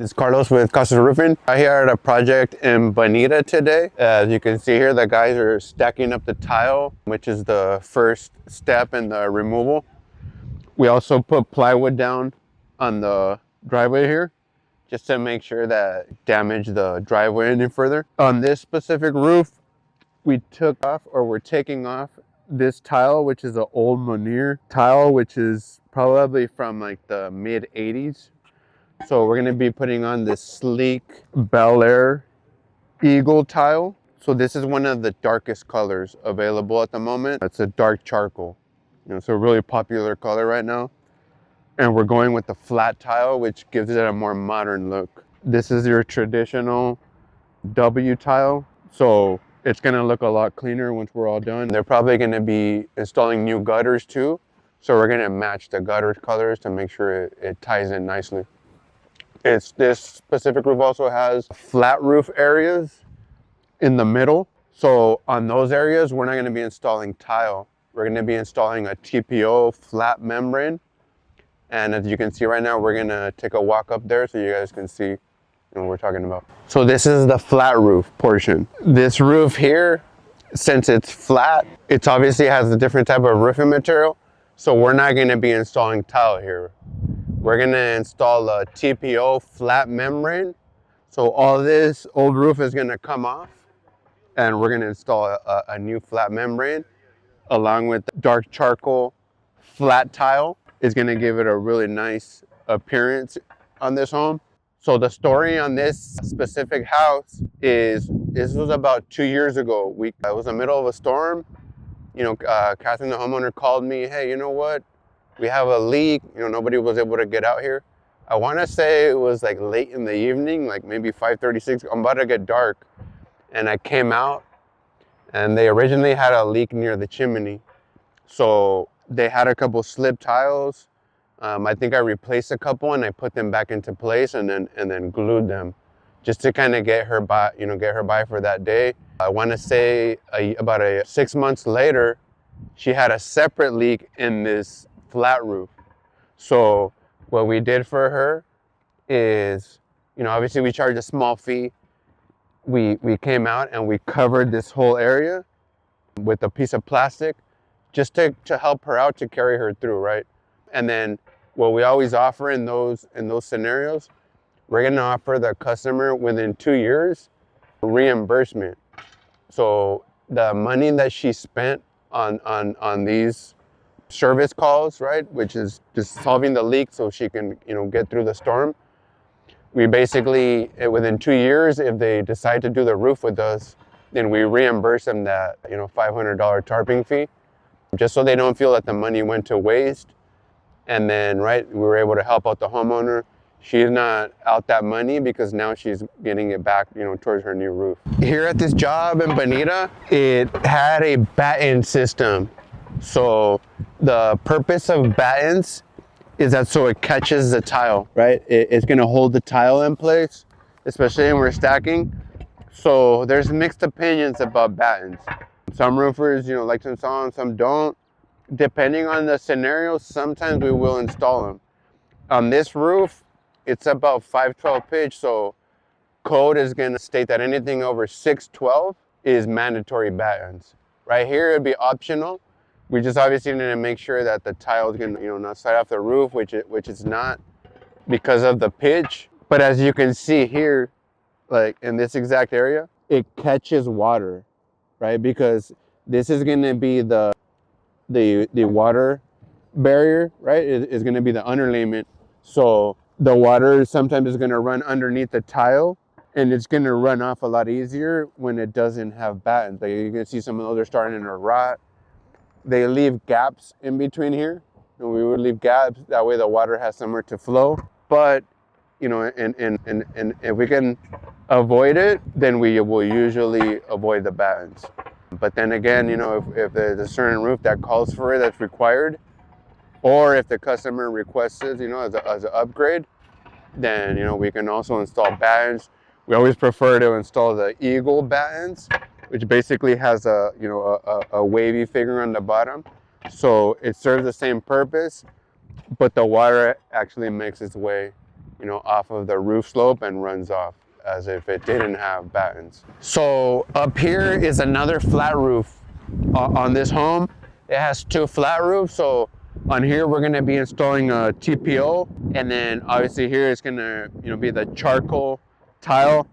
This is Carlos with Casas Roofing. I'm here at a project in Bonita today. As you can see here, the guys are stacking up the tile, which is the first step in the removal. We also put plywood down on the driveway here, just to make sure that damage the driveway any further. On this specific roof, we're taking off this tile, which is an old veneer tile, which is probably from like the mid 80s. So we're gonna be putting on this sleek Bel Air Eagle tile. So this is one of the darkest colors available at the moment. It's a dark charcoal. So a really popular color right now. And we're going with the flat tile, which gives it a more modern look. This is your traditional W tile. So it's gonna look a lot cleaner once we're all done. They're probably gonna be installing new gutters too. So we're gonna match the gutter colors to make sure it ties in nicely. This specific roof also has flat roof areas in the middle. So on those areas, we're not gonna be installing tile. We're gonna be installing a TPO flat membrane. And as you can see right now, we're gonna take a walk up there so you guys can see what we're talking about. So this is the flat roof portion. This roof here, since it's flat, it obviously has a different type of roofing material. So we're not gonna be installing tile here. We're gonna install a TPO flat membrane. So all this old roof is gonna come off and we're gonna install a new flat membrane along with dark charcoal flat tile. Is gonna give it a really nice appearance on this home. So the story on this specific house is, this was about 2 years ago. It was the middle of a storm. Catherine, the homeowner, called me, hey, you know what? We have a leak, nobody was able to get out here. I wanna say it was like late in the evening, like maybe 5:36, I'm about to get dark. And I came out and they originally had a leak near the chimney. So they had a couple slip tiles. I think I replaced a couple and I put them back into place and then glued them just to kind of get her by for that day. I wanna say about 6 months later, she had a separate leak in this flat roof. So what we did for her is, obviously we charged a small fee. We came out and we covered this whole area with a piece of plastic just to help her out, to carry her through, right? And then what we always offer in those scenarios, we're gonna offer the customer within 2 years reimbursement. So the money that she spent on these service calls, right, which is just solving the leak so she can get through the storm, we basically, within 2 years, if they decide to do the roof with us, then we reimburse them that $500 tarping fee, just so they don't feel that the money went to waste. And then, right, we were able to help out the homeowner. She's not out that money because now she's getting it back, towards her new roof. Here at this job in Bonita, it had a batten system. So the purpose of battens is that so it catches the tile, right? It's gonna hold the tile in place, especially when we're stacking. So there's mixed opinions about battens. Some roofers, like to install them, some don't. Depending on the scenario, sometimes we will install them. On this roof, it's about 512 pitch, so code is gonna state that anything over 612 is mandatory battens. Right here, it'd be optional. We just obviously need to make sure that the tile is gonna, not slide off the roof, which it's not because of the pitch. But as you can see here, like in this exact area, it catches water, right? Because this is gonna be the water barrier, right? It is gonna be the underlayment. So the water sometimes is gonna run underneath the tile and it's gonna run off a lot easier when it doesn't have battens. Like you can see some of those are starting to rot. They leave gaps in between here, and we would leave gaps, that way the water has somewhere to flow. But and if we can avoid it, then we will usually avoid the battens. But then again, if there's a certain roof that calls for it, that's required, or if the customer requests it, as an upgrade, then we can also install battens. We always prefer to install the Eagle battens, which basically has a wavy figure on the bottom. So it serves the same purpose, but the water actually makes its way off of the roof slope and runs off as if it didn't have battens. So up here is another flat roof on this home. It has 2 flat roofs. So on here we're going to be installing a TPO, and then obviously here it's going to be the charcoal tile.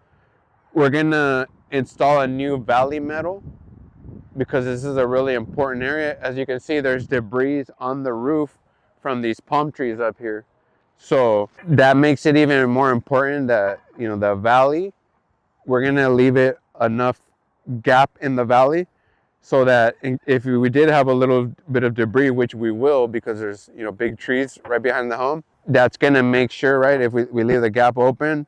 We're going to install a new valley metal because this is a really important area. As you can see, there's debris on the roof from these palm trees up here. So that makes it even more important that, the valley, we're gonna leave it enough gap in the valley so that if we did have a little bit of debris, which we will because there's, big trees right behind the home, that's gonna make sure, right, if we leave the gap open,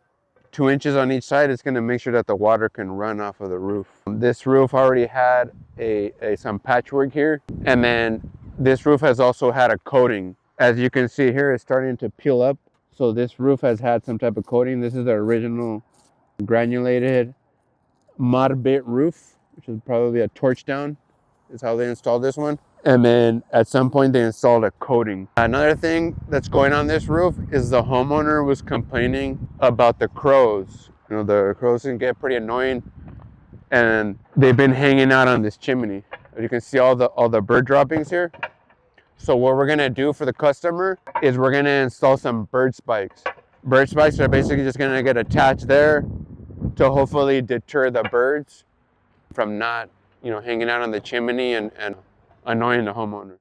2 inches on each side, it's gonna make sure that the water can run off of the roof. This roof already had some patchwork here, and then this roof has also had a coating. As you can see here, it's starting to peel up. So this roof has had some type of coating. This is the original granulated mud bit roof, which is probably a torch down, is how they installed this one. And then at some point they installed a coating. Another thing that's going on this roof is the homeowner was complaining about the crows. The crows can get pretty annoying, and they've been hanging out on this chimney. As you can see all the bird droppings here. So what we're gonna do for the customer is we're gonna install some bird spikes. Bird spikes are basically just gonna get attached there to hopefully deter the birds from not, hanging out on the chimney and annoying the homeowner.